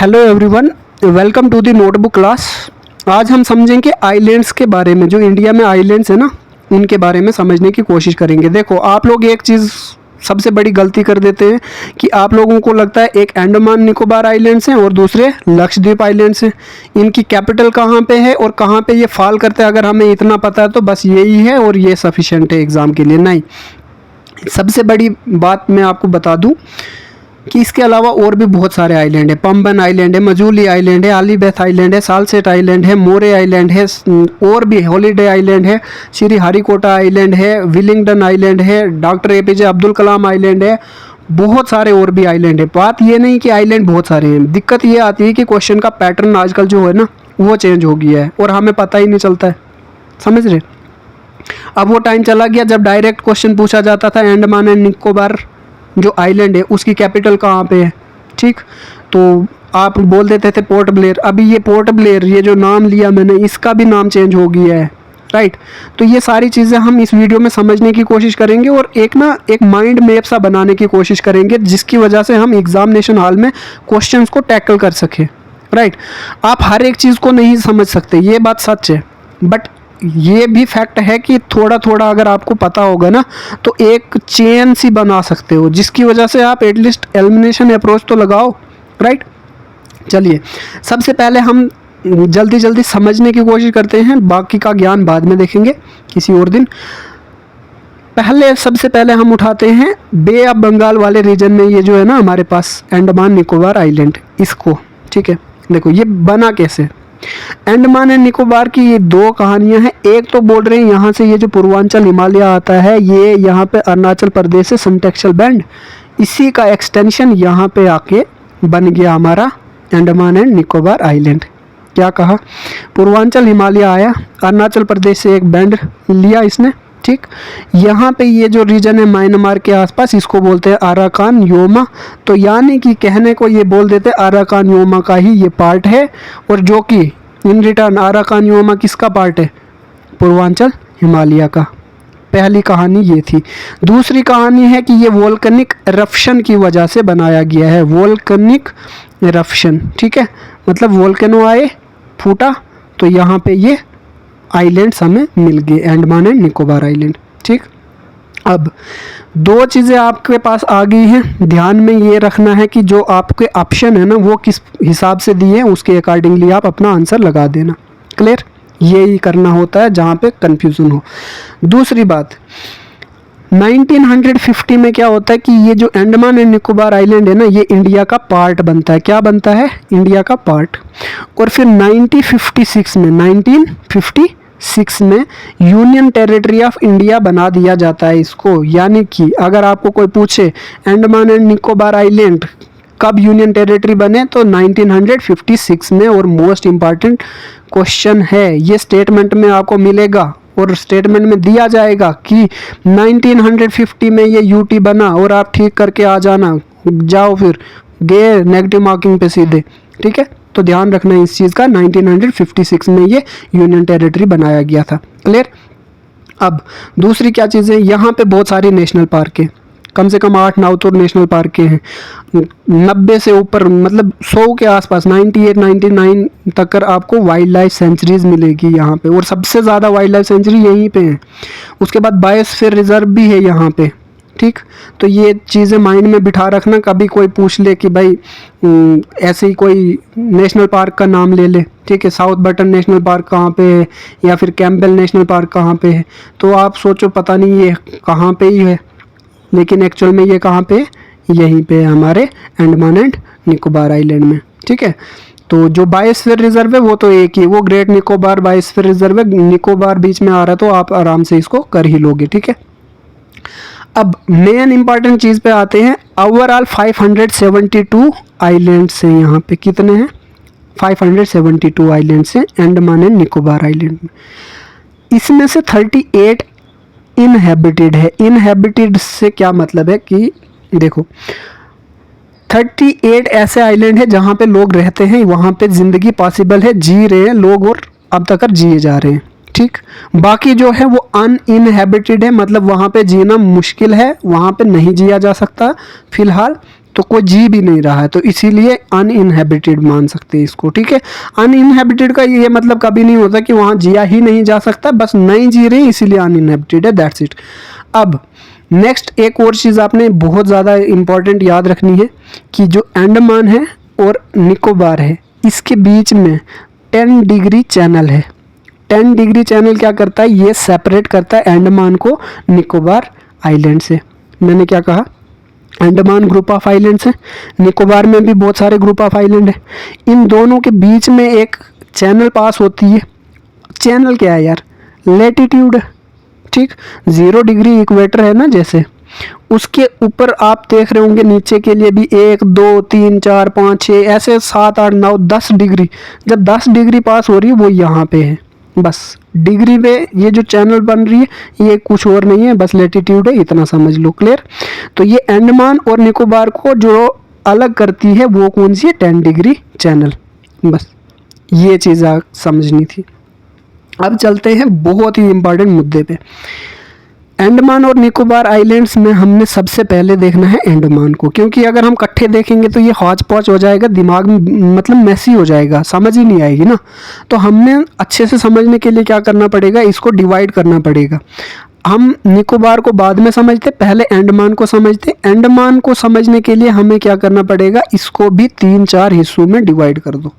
Hello everyone, welcome to the notebook class. आज हम समझेंगे आइलैंड्स के बारे में। जो इंडिया में आइलैंड्स है ना, इनके बारे में समझने की कोशिश करेंगे। देखो, आप लोग एक चीज़ सबसे बड़ी गलती कर देते हैं कि आप लोगों को लगता है एक अंडमान निकोबार आइलैंड्स हैं और दूसरे लक्षद्वीप आइलैंड्स हैं। इनकी कैपिटल कहाँ पे है और कहाँ पे ये फॉल करते हैं, अगर हमें इतना पता है तो बस यही है और ये सफिशेंट है एग्ज़ाम के लिए। नहीं, सबसे बड़ी बात मैं आपको बता दूं कि इसके अलावा और भी बहुत सारे आइलैंड है। पंबन आइलैंड है, मजूली आइलैंड है, आलीबेथ आइलैंड है, सालसेट आइलैंड है, मोरे आइलैंड है, और भी हॉलीडे आइलैंड है, श्री हरिकोटा आइलैंड है, विलिंगडन आइलैंड है, doctor APJ Abdul Kalam island है, बहुत सारे और भी आइलैंड है। बात ये नहीं कि आइलैंड बहुत सारे हैं, दिक्कत ये आती है कि क्वेश्चन का पैटर्न आजकल जो है ना वो चेंज हो गया है और हमें पता ही नहीं चलता है। समझ रहे? अब वो टाइम चला गया जब डायरेक्ट क्वेश्चन पूछा जाता था अंडमान एंड निकोबार जो आइलैंड है उसकी कैपिटल कहाँ पे है। ठीक, तो आप बोल देते थे पोर्ट ब्लेयर। अभी ये पोर्ट ब्लेयर, ये जो नाम लिया मैंने, इसका भी नाम चेंज हो गया है। राइट, तो ये सारी चीज़ें हम इस वीडियो में समझने की कोशिश करेंगे और एक माइंड मैप सा बनाने की कोशिश करेंगे, जिसकी वजह से हम एग्जामिनेशन हॉल में क्वेश्चंस को टैकल कर सकें। राइट, आप हर एक चीज़ को नहीं समझ सकते, ये बात सच है, बट ये भी फैक्ट है कि थोड़ा थोड़ा अगर आपको पता होगा ना तो एक चेन सी बना सकते हो, जिसकी वजह से आप एटलीस्ट एलिमिनेशन अप्रोच तो लगाओ। राइट, चलिए सबसे पहले हम जल्दी जल्दी समझने की कोशिश करते हैं, बाकी का ज्ञान बाद में देखेंगे किसी और दिन। सबसे पहले हम उठाते हैं बे ऑफ बंगाल वाले रीजन में, ये जो है ना हमारे पास अंडमान निकोबार आइलैंड, इसको। ठीक है, देखो ये बना कैसे। अंडमान एंड निकोबार की ये दो कहानियां हैं। एक तो बोल रहे हैं यहाँ से ये जो पूर्वांचल हिमालय आता है, ये यहाँ पे अरुणाचल प्रदेश से सिंटेक्सल बैंड, इसी का एक्सटेंशन यहाँ पे आके बन गया हमारा अंडमान एंड निकोबार आइलैंड। क्या कहा? पूर्वांचल हिमालय आया, अरुणाचल प्रदेश से एक बैंड लिया इसने। ठीक, यहाँ पे ये जो रीजन है म्यांमार के आसपास, इसको बोलते हैं अराकान योमा। तो यानी कि कहने को ये बोल देते हैं अराकान योमा का ही ये पार्ट है, और जो कि इन रिटर्न अराकान योमा किसका पार्ट है? पूर्वांचल हिमालय का। पहली कहानी ये थी। दूसरी कहानी है कि ये वोल्केनिक इरप्शन की वजह से बनाया गया है। वोल्केनिक इरप्शन, ठीक है, मतलब वोल्केनो आए, फूटा, तो यहाँ पे ये आइलैंड्स हमें मिल गए, अंडमान एंड निकोबार आइलैंड। ठीक, अब दो चीज़ें आपके पास आ गई हैं। ध्यान में ये रखना है कि जो आपके ऑप्शन है ना वो किस हिसाब से दिए हैं, उसके अकॉर्डिंगली आप अपना आंसर लगा देना। क्लियर? यही करना होता है जहाँ पे कंफ्यूजन हो। दूसरी बात, 1950 में क्या होता है कि ये जो अंडमान एंड निकोबार आइलैंड है ना, ये इंडिया का पार्ट बनता है। क्या बनता है? इंडिया का पार्ट। और फिर 1956 में यूनियन टेरिटरी ऑफ इंडिया बना दिया जाता है इसको। यानी कि अगर आपको कोई पूछे अंडमान एंड निकोबार आइलैंड कब यूनियन टेरिटरी बने, तो 1956 में। और मोस्ट इम्पॉर्टेंट क्वेश्चन है, ये स्टेटमेंट में आपको मिलेगा और स्टेटमेंट में दिया जाएगा कि 1950 में ये यूटी बना, और आप ठीक करके आ जाना, जाओ फिर गए नेगेटिव मार्किंग पे सीधे। ठीक है, तो ध्यान रखना इस चीज़ का, 1956 में ये यूनियन टेरिटरी बनाया गया था। क्लियर? अब दूसरी क्या चीज़ है, यहाँ पे बहुत सारी नेशनल पार्क है, कम से कम 8-9 तो नेशनल पार्क के हैं। 90 से ऊपर, मतलब 100 के आसपास, 98-99 तक आपको वाइल्ड लाइफ सेंचुरीज मिलेगी यहाँ पे, और सबसे ज़्यादा वाइल्ड लाइफ सेंचुरी यहीं पे है। उसके बाद बायोस्फीयर रिजर्व भी है यहाँ पे। ठीक, तो ये चीज़ें माइंड में बिठा रखना, कभी कोई पूछ ले कि भाई ऐसे ही कोई नेशनल पार्क का नाम ले ले। ठीक है, साउथ बटन नेशनल पार्क कहाँ पे है, या फिर कैंपबेल नेशनल पार्क कहाँ पे है, तो आप सोचो पता नहीं ये कहाँ पे ही है, लेकिन एक्चुअल में ये कहाँ पे? यहीं पे हमारे अंडमान एंड निकोबार आइलैंड में। ठीक है, तो जो बायोस्फीयर रिजर्व है वो तो एक ही, वो ग्रेट निकोबार बायोस्फीयर रिजर्व है। निकोबार बीच में आ रहा है तो आप आराम से इसको कर ही लोगे। ठीक है, अब मेन इंपॉर्टेंट चीज़ पे आते हैं। ओवरऑल 572 आइलैंड्स हैं यहाँ पे। कितने हैं? 572 आइलैंड्स हैं अंडमान एंड निकोबार आइलैंड में। इसमें से 38 इनहैबिटेड है। इनहैबिटेड से क्या मतलब है कि देखो, 38 ऐसे आइलैंड है जहाँ पे लोग रहते हैं, वहाँ पे ज़िंदगी पॉसिबल है, जी रहे हैं लोग और अब तक जिए जा रहे हैं। ठीक, बाकी जो है वो अनइनहैबिटेड है, मतलब वहाँ पे जीना मुश्किल है, वहाँ पे नहीं जिया जा सकता फिलहाल। तो कोई जी भी नहीं रहा है, तो इसीलिए अनइनहेबिटेड मान सकते हैं इसको, ठीक है। अनइनहेबिटेड का ये मतलब कभी नहीं होता कि वहाँ जिया ही नहीं जा सकता, बस नहीं जी रही इसीलिए अनइनहेबिटेड है, दैट्स इट। अब नेक्स्ट एक और चीज़ आपने बहुत ज़्यादा इंपॉर्टेंट याद रखनी है कि जो अंडमान है और निकोबार है, इसके बीच में 10 डिग्री चैनल है। 10 डिग्री चैनल क्या करता है, ये सेपरेट करता है अंडमान को निकोबार आइलैंड से। मैंने क्या कहा, अंडमान ग्रुप ऑफ आइलैंड्स है, निकोबार में भी बहुत सारे ग्रुप ऑफ आइलैंड है। इन दोनों के बीच में एक चैनल पास होती है। चैनल क्या है यार, लेटीट्यूड, ठीक। 0 डिग्री इक्वेटर है ना जैसे, उसके ऊपर आप देख रहे होंगे नीचे के लिए भी 1 2 3 4 5 6 ऐसे 7 8 9 10 डिग्री। जब 10 डिग्री पास हो रही है वो यहाँ पे है, बस डिग्री में ये जो चैनल बन रही है ये कुछ और नहीं है, बस लेटीट्यूड है, इतना समझ लो, क्लियर। तो ये अंडमान और निकोबार को जो अलग करती है वो कौन सी है, 10 डिग्री चैनल, बस ये चीज़ समझनी थी। अब चलते हैं बहुत ही इंपॉर्टेंट मुद्दे पे। अंडमान और निकोबार आइलैंड्स में हमने सबसे पहले देखना है अंडमान को, क्योंकि अगर हम इकट्ठे देखेंगे तो ये हौच पौच हो जाएगा, दिमाग में मतलब मैसी हो जाएगा, समझ ही नहीं आएगी ना। तो हमने अच्छे से समझने के लिए क्या करना पड़ेगा, इसको डिवाइड करना पड़ेगा। हम निकोबार को बाद में समझते, पहले अंडमान को समझते। अंडमान को समझने के लिए हमें क्या करना पड़ेगा, इसको भी 3-4 हिस्सों में डिवाइड कर दो।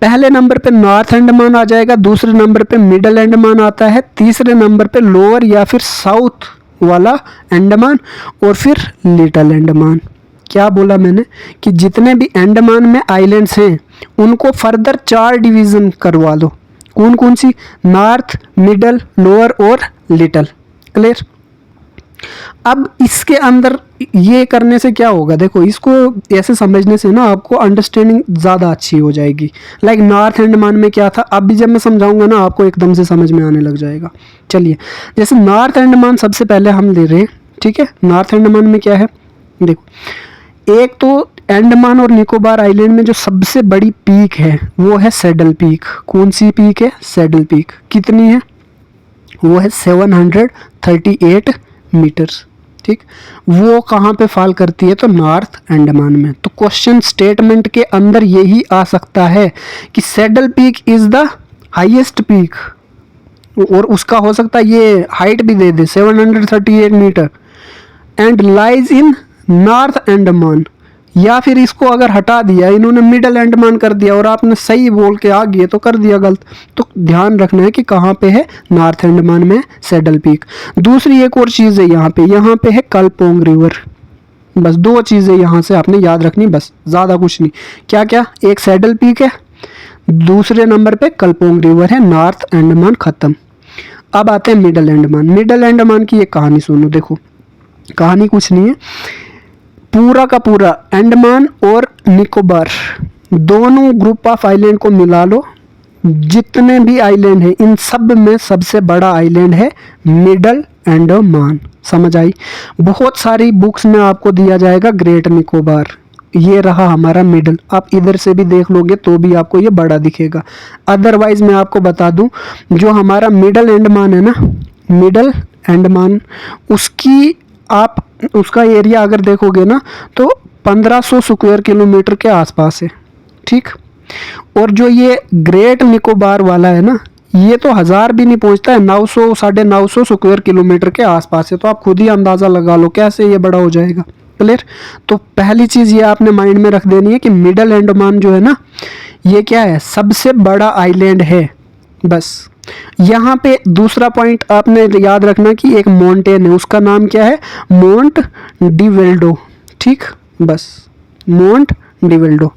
पहले नंबर पे नॉर्थ अंडमान आ जाएगा, दूसरे नंबर पे मिडल अंडमान आता है, तीसरे नंबर पे लोअर या फिर साउथ वाला अंडमान, और फिर लिटिल अंडमान। क्या बोला मैंने कि जितने भी अंडमान में आइलैंड्स हैं उनको फर्दर 4 डिवीज़न करवा दो। कौन कौन सी, नॉर्थ, मिडल, लोअर और लिटिल, क्लियर। अब इसके अंदर ये करने से क्या होगा, देखो इसको ऐसे समझने से ना आपको अंडरस्टैंडिंग ज़्यादा अच्छी हो जाएगी। लाइक नॉर्थ अंडमान में क्या था, अब भी जब मैं समझाऊंगा ना आपको एकदम से समझ में आने लग जाएगा। चलिए, जैसे नॉर्थ अंडमान सबसे पहले हम ले रहे हैं, ठीक है। नॉर्थ अंडमान में क्या है, देखो एक तो अंडमान और निकोबार आइलैंड में जो सबसे बड़ी पीक है वो है सैडल पीक। कौन सी पीक है, सैडल पीक। कितनी है, वो है 738 मीटर्स, ठीक। वो कहाँ पे फॉल करती है, तो नॉर्थ अंडमान में। तो क्वेश्चन स्टेटमेंट के अंदर यही आ सकता है कि Saddle Peak is the highest peak, और उसका हो सकता है ये हाइट भी दे दे 738 metre, and lies in North Andaman. या फिर इसको अगर हटा दिया, इन्होंने मिडल अंडमान कर दिया और आपने सही बोल के आ गए तो कर दिया गलत। तो ध्यान रखना है कि कहाँ पे है, नॉर्थ अंडमान में सैडल पीक। दूसरी एक और चीज़ है यहाँ पे है कलपोंग रिवर। बस 2 चीज़ें यहाँ से आपने याद रखनी, बस ज़्यादा कुछ नहीं। क्या क्या, एक सैडल पीक है, दूसरे नंबर पे कलपोंग रिवर है, नॉर्थ अंडमान खत्म। अब आते हैं मिडल अंडमान। मिडल अंडमान की एक कहानी सुनो, देखो कहानी कुछ नहीं है, पूरा का पूरा अंडमान और निकोबार दोनों ग्रुप ऑफ आइलैंड को मिला लो, जितने भी आइलैंड हैं इन सब में सबसे बड़ा आइलैंड है मिडल अंडमान। समझ आई। बहुत सारी बुक्स में आपको दिया जाएगा ग्रेट निकोबार, ये रहा हमारा मिडल। आप इधर से भी देख लोगे तो भी आपको ये बड़ा दिखेगा। अदरवाइज मैं आपको बता दूं, जो हमारा मिडल अंडमान है ना, मिडल अंडमान, उसकी आप उसका एरिया अगर देखोगे ना तो 1500 स्क्वायर किलोमीटर के आसपास है, ठीक। और जो ये ग्रेट निकोबार वाला है ना, ये तो 1000 भी नहीं पहुंचता है, 900 950 स्क्वायर किलोमीटर के आसपास है। तो आप खुद ही अंदाज़ा लगा लो कैसे ये बड़ा हो जाएगा, क्लियर। तो पहली चीज़ ये आपने माइंड में रख देनी है कि मिडल अंडमान जो है ना, ये क्या है, सबसे बड़ा आइलैंड है, बस। यहाँ पे दूसरा पॉइंट आपने याद रखना कि एक माउंटेन है, उसका नाम क्या है, माउंट डिवेल्डो, ठीक। बस माउंट डिवेल्डो।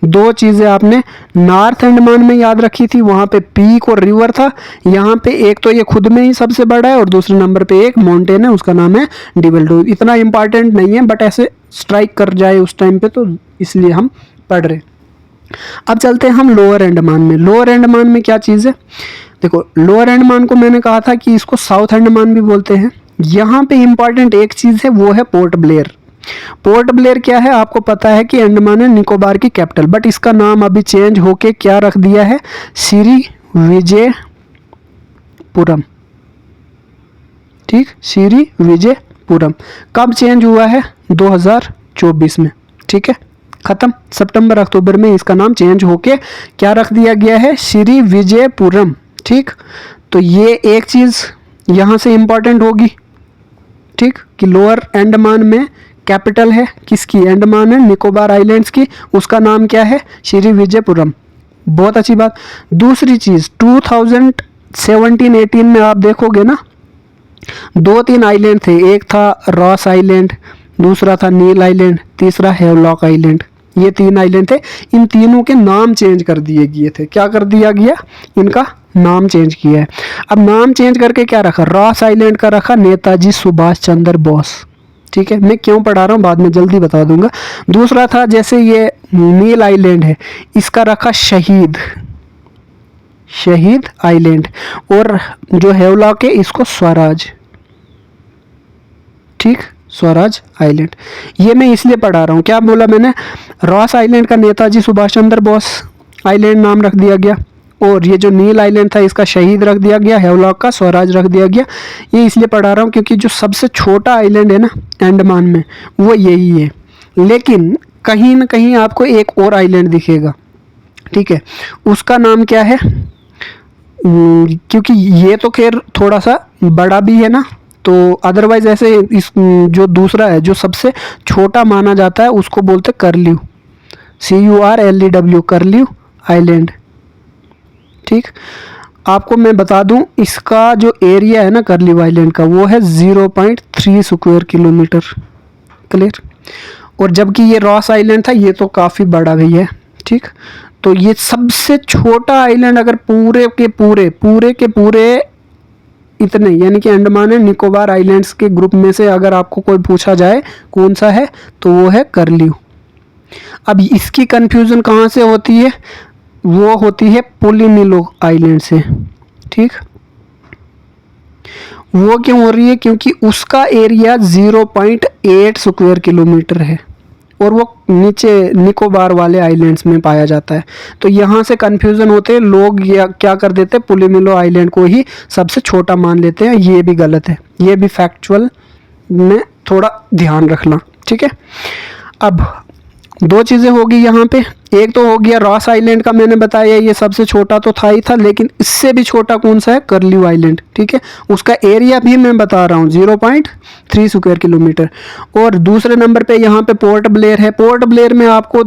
2 चीज़ें आपने नॉर्थ अंडमान में याद रखी थी, वहाँ पे पीक और रिवर था। यहाँ पे एक तो ये खुद में ही सबसे बड़ा है और दूसरे नंबर पे एक माउंटेन है, उसका नाम है डिवेल्डो। इतना इंपॉर्टेंट नहीं है बट ऐसे स्ट्राइक कर जाए उस टाइम पे तो इसलिए हम पढ़ रहे। अब चलते हैं हम लोअर अंडमान में। लोअर अंडमान में क्या चीज़ है, देखो लोअर अंडमान को मैंने कहा था कि इसको साउथ अंडमान भी बोलते हैं। यहाँ पे इंपॉर्टेंट एक चीज़ है, वो है पोर्ट ब्लेयर। पोर्ट ब्लेयर क्या है, आपको पता है कि अंडमान एंड निकोबार की कैपिटल, बट इसका नाम अभी चेंज होके क्या रख दिया है, श्री विजयपुरम, ठीक। श्री विजयपुरम कब चेंज हुआ है, 2014 1924 में, ठीक है, ख़त्म। सितंबर अक्टूबर में इसका नाम चेंज होके क्या रख दिया गया है, श्री विजयपुरम, ठीक। तो ये एक चीज़ यहाँ से इम्पॉर्टेंट होगी, ठीक, कि लोअर अंडमान में कैपिटल है किसकी, अंडमान एंड निकोबार आइलैंड्स की, उसका नाम क्या है, श्री विजयपुरम। बहुत अच्छी बात। दूसरी चीज़ 2017-18 में आप देखोगे ना, 2-3 आइलैंड थे, एक था रॉस आइलैंड, दूसरा था नील आइलैंड, तीसरा हेवलॉक आइलैंड। ये 3 आइलैंड थे, इन तीनों के नाम चेंज कर दिए गए थे। क्या कर दिया गया, इनका नाम चेंज किया है। अब नाम चेंज करके क्या रखा, रॉस आइलैंड का रखा नेताजी सुभाष चंद्र बोस, ठीक है। मैं क्यों पढ़ा रहा हूँ बाद में जल्दी बता दूंगा। दूसरा था जैसे ये नील आइलैंड है, इसका रखा शहीद आइलैंड, और जो हेवलॉक है इसको स्वराज, ठीक, स्वराज आइलैंड। ये मैं इसलिए पढ़ा रहा हूँ, क्या बोला मैंने, रॉस आइलैंड का नेताजी सुभाष चंद्र बोस आइलैंड नाम रख दिया गया, और ये जो नील आइलैंड था इसका शहीद रख दिया गया, हेवलॉक का स्वराज रख दिया गया। ये इसलिए पढ़ा रहा हूँ क्योंकि जो सबसे छोटा आइलैंड है ना अंडमान में वो यही है, लेकिन कहीं ना कहीं आपको एक और आइलैंड दिखेगा, ठीक है, उसका नाम क्या है, क्योंकि ये तो खैर थोड़ा सा बड़ा भी है ना, तो अदरवाइज ऐसे इस जो दूसरा है जो सबसे छोटा माना जाता है उसको बोलते करल्यू, CURLEW, करल्यू आइलैंड, ठीक। आपको मैं बता दूं इसका जो एरिया है ना करल्यू आइलैंड का वो है 0.3 स्क्वायर किलोमीटर, क्लियर। और जबकि ये रॉस आइलैंड था ये तो काफ़ी बड़ा भी है, ठीक। तो ये सबसे छोटा आइलैंड अगर पूरे के पूरे इतने यानी कि अंडमान एंड निकोबार आइलैंड्स के ग्रुप में से अगर आपको कोई पूछा जाए कौन सा है तो वो है करल्यू। अब इसकी कंफ्यूजन कहाँ से होती है, वो होती है पोलिमिलो आइलैंड से, ठीक। वो क्यों हो रही है, क्योंकि उसका एरिया 0.8 स्क्वायर किलोमीटर है और वो नीचे निकोबार वाले आइलैंड्स में पाया जाता है। तो यहाँ से कंफ्यूजन होते हैं लोग, या क्या कर देते हैं पोलिमिलो आइलैंड को ही सबसे छोटा मान लेते हैं। ये भी गलत है, ये भी फैक्चुअल में थोड़ा ध्यान रखना, ठीक है। अब 2 चीज़ें होगी यहाँ पे, एक तो हो गया रॉस आइलैंड का, मैंने बताया ये सबसे छोटा तो था ही था, लेकिन इससे भी छोटा कौन सा है, करल्यू आइलैंड, ठीक है। उसका एरिया भी मैं बता रहा हूँ 0.3 स्क्वायर किलोमीटर। और दूसरे नंबर पे यहाँ पे पोर्ट ब्लेयर है। पोर्ट ब्लेयर में आपको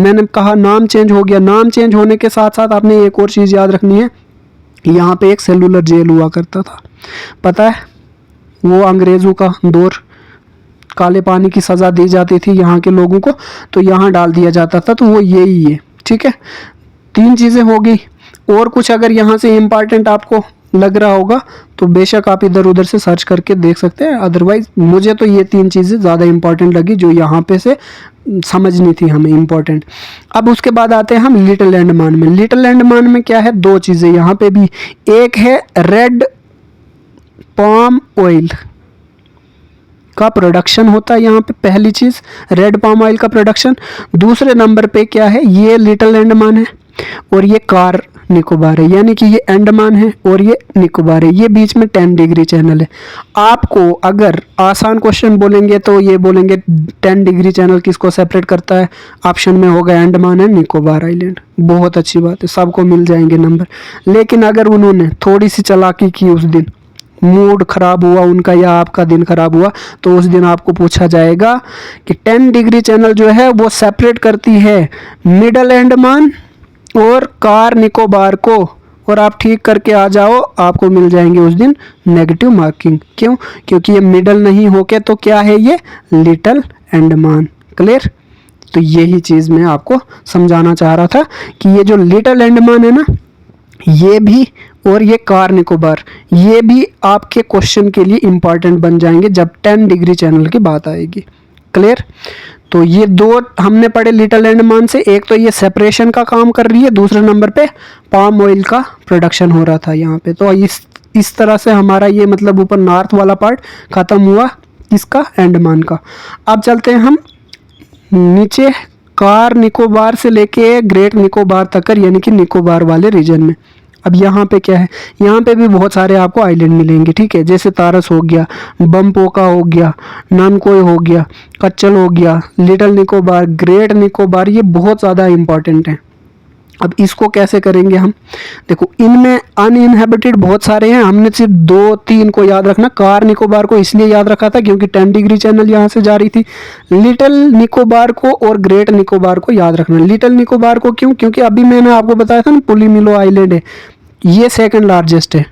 मैंने कहा नाम चेंज हो गया, नाम चेंज होने के साथ साथ आपने एक और चीज़ याद रखनी है, यहाँ पे एक सेलुलर जेल हुआ करता था, पता है, वो अंग्रेज़ों का दौर, काले पानी की सज़ा दी जाती थी यहाँ के लोगों को, तो यहाँ डाल दिया जाता था, तो वो यही है, ठीक है। 3 चीज़ें हो गई, और कुछ अगर यहाँ से इम्पॉर्टेंट आपको लग रहा होगा तो बेशक आप इधर उधर से सर्च करके देख सकते हैं, अदरवाइज मुझे तो ये 3 चीज़ें ज़्यादा इम्पॉर्टेंट लगी जो यहाँ पे से समझनी थी हमें इम्पॉर्टेंट। अब उसके बाद आते हैं हम लिटिल अंडमान में। लिटिल अंडमान में क्या है, 2 चीज़ें यहाँ पे भी, एक है रेड पाम ऑयल का प्रोडक्शन होता है यहाँ पे, पहली चीज़ रेड पाम ऑयल का प्रोडक्शन। दूसरे नंबर पे क्या है, ये लिटिल अंडमान है और ये कार निकोबार है, यानी कि ये अंडमान है और ये निकोबार है, ये बीच में 10 डिग्री चैनल है। आपको अगर आसान क्वेश्चन बोलेंगे तो ये बोलेंगे 10 डिग्री चैनल किसको सेपरेट करता है, ऑप्शन में होगा अंडमान एंड निकोबार आइलैंड। बहुत अच्छी बात है, सबको मिल जाएंगे नंबर। लेकिन अगर उन्होंने थोड़ी सी चालाकी की, उस दिन मूड ख़राब हुआ उनका या आपका दिन ख़राब हुआ, तो उस दिन आपको पूछा जाएगा कि 10 डिग्री चैनल जो है वो सेपरेट करती है मिडल अंडमान और कार निकोबार को, और आप ठीक करके आ जाओ, आपको मिल जाएंगे उस दिन नेगेटिव मार्किंग। क्यों, क्योंकि ये मिडल नहीं होके तो क्या है, ये लिटिल अंडमान, क्लियर। तो यही चीज़ मैं आपको समझाना चाह रहा था कि ये जो लिटिल अंडमान है ना, ये भी और ये कार निकोबार, ये भी आपके क्वेश्चन के लिए इम्पॉर्टेंट बन जाएंगे जब 10 डिग्री चैनल की बात आएगी, क्लियर। तो ये 2 हमने पढ़े लिटिल अंडमान से, एक तो ये सेपरेशन का काम कर रही है, दूसरे नंबर पे पाम ऑयल का प्रोडक्शन हो रहा था यहाँ पे। तो इस तरह से हमारा ये मतलब ऊपर नॉर्थ वाला पार्ट ख़त्म हुआ इसका, अंडमान का। अब चलते हैं हम नीचे कार निकोबार से लेके ग्रेट निकोबार तक, यानी कि निकोबार वाले रीजन में। अब यहाँ पे क्या है, यहाँ पे भी बहुत सारे आपको आइलैंड मिलेंगे, ठीक है, जैसे तारस हो गया, बमपोका हो गया, नानकोय हो गया, कच्चल हो गया, लिटिल निकोबार, ग्रेट निकोबार, ये बहुत ज़्यादा इंपॉर्टेंट है। अब इसको कैसे करेंगे हम, देखो इनमें अनइनहेबिटेड बहुत सारे हैं, हमने सिर्फ 2-3 को याद रखना। कार निकोबार को इसलिए याद रखा था क्योंकि 10 डिग्री चैनल यहाँ से जा रही थी। लिटिल निकोबार को और ग्रेट निकोबार को याद रखना। लिटिल निकोबार को क्यों, क्योंकि अभी मैंने आपको बताया था ना पुलिमिलो आइलैंड है, ये सेकंड लार्जेस्ट है,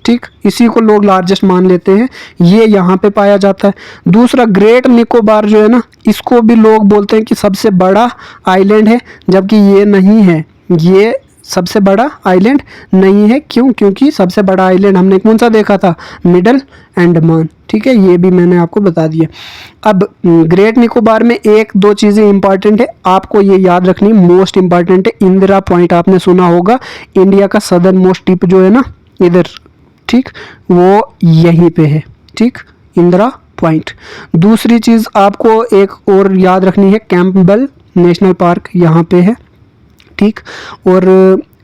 ठीक, इसी को लोग लार्जेस्ट मान लेते हैं, ये यहाँ पे पाया जाता है। दूसरा ग्रेट निकोबार जो है ना, इसको भी लोग बोलते हैं कि सबसे बड़ा आइलैंड है, जबकि ये नहीं है, ये सबसे बड़ा आइलैंड नहीं है। क्यों, क्योंकि सबसे बड़ा आइलैंड हमने कौन सा देखा था, मिडल अंडमान, ठीक है, ये भी मैंने आपको बता दिया। अब ग्रेट निकोबार में 1-2 चीज़ें इंपॉर्टेंट है, आपको ये याद रखनी, मोस्ट इंपॉर्टेंट है। इंदिरा पॉइंट आपने सुना होगा, इंडिया का सदर्न मोस्ट टिप जो है ना इधर, ठीक, वो यहीं पे है, ठीक, इंदिरा पॉइंट। दूसरी चीज़ आपको एक और याद रखनी है, कैंपबेल नेशनल पार्क यहाँ पे है, ठीक, और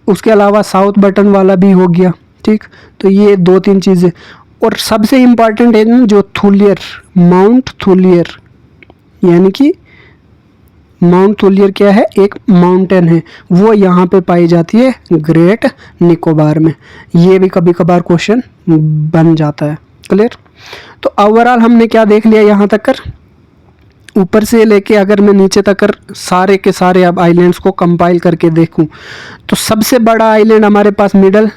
उसके अलावा साउथ बटन वाला भी हो गया, ठीक। तो ये 2-3 चीज़ें, और सबसे इम्पॉर्टेंट है ना जो थुलियर, माउंट थुलियर, यानी कि माउंट थुलियर क्या है, एक माउंटेन है, वो यहाँ पे पाई जाती है ग्रेट निकोबार में। ये भी कभी कभार क्वेश्चन बन जाता है, क्लियर। तो ओवरऑल हमने क्या देख लिया यहाँ तक कर, ऊपर से लेके अगर मैं नीचे तक कर सारे के सारे अब आइलैंड्स को कंपाइल करके देखूं, तो सबसे बड़ा आइलैंड हमारे पास मिडल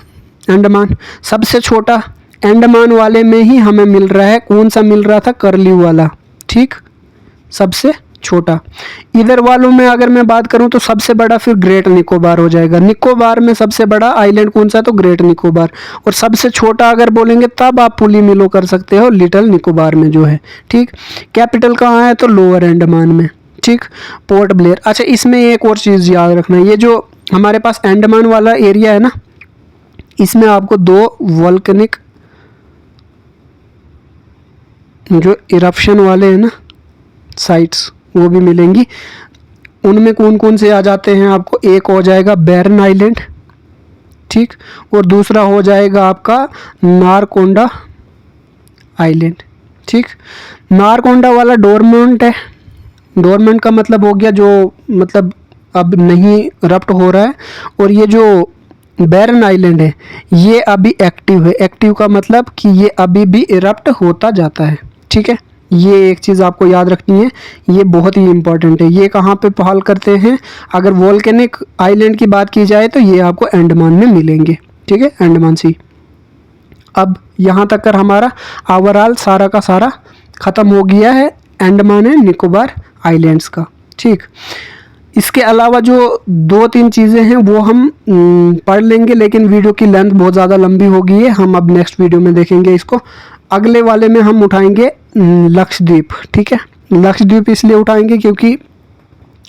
अंडमान, सबसे छोटा अंडमान वाले में ही हमें मिल रहा है, कौन सा मिल रहा था, करलिव वाला, ठीक, सबसे छोटा। इधर वालों में अगर मैं बात करूं तो सबसे बड़ा फिर ग्रेट निकोबार हो जाएगा। निकोबार में सबसे बड़ा आइलैंड कौन सा है, तो ग्रेट निकोबार, और सबसे छोटा अगर बोलेंगे तब आप पुलिमिलो कर सकते हो, लिटिल निकोबार में जो है, ठीक। कैपिटल कहाँ है, तो लोअर अंडमान में, ठीक, पोर्ट ब्लेयर। अच्छा, इसमें एक और चीज़ याद रखना, ये जो हमारे पास अंडमान वाला एरिया है ना, इसमें आपको 2 वोल्केनिक जो इरप्शन वाले हैं ना साइट्स, वो भी मिलेंगी। उनमें कौन कौन से आ जाते हैं आपको, एक हो जाएगा बैरन आइलैंड, ठीक, और दूसरा हो जाएगा आपका नारकोंडा आइलैंड, ठीक। नारकोंडा वाला डोरमेंट है, डोरमेंट का मतलब हो गया जो मतलब अब नहीं रप्ट हो रहा है, और ये जो बैरन आइलैंड है ये अभी एक्टिव है। एक्टिव का मतलब कि ये अभी भी इरप्ट होता जाता है, ठीक है। ये एक चीज़ आपको याद रखनी है, ये बहुत ही इंपॉर्टेंट है। ये कहाँ पे पहल करते हैं, अगर वोल्केनिक आइलैंड की बात की जाए तो ये आपको अंडमान में मिलेंगे, ठीक है, अंडमान सी। अब यहाँ तक कर हमारा ओवरऑल सारा का सारा ख़त्म हो गया है अंडमान एंड निकोबार आइलैंड्स का, ठीक। इसके अलावा जो 2-3 चीज़ें हैं वो हम पढ़ लेंगे, लेकिन वीडियो की लेंथ बहुत ज़्यादा लंबी हो गई है, हम अब नेक्स्ट वीडियो में देखेंगे इसको। अगले वाले में हम उठाएंगे लक्षद्वीप, ठीक है। लक्षद्वीप इसलिए उठाएंगे क्योंकि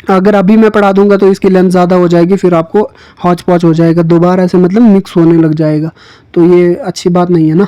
अगर अभी मैं पढ़ा दूंगा तो इसकी लेंथ ज़्यादा हो जाएगी, फिर आपको हौच पौच हो जाएगा, दोबारा ऐसे मतलब मिक्स होने लग जाएगा, तो ये अच्छी बात नहीं है ना।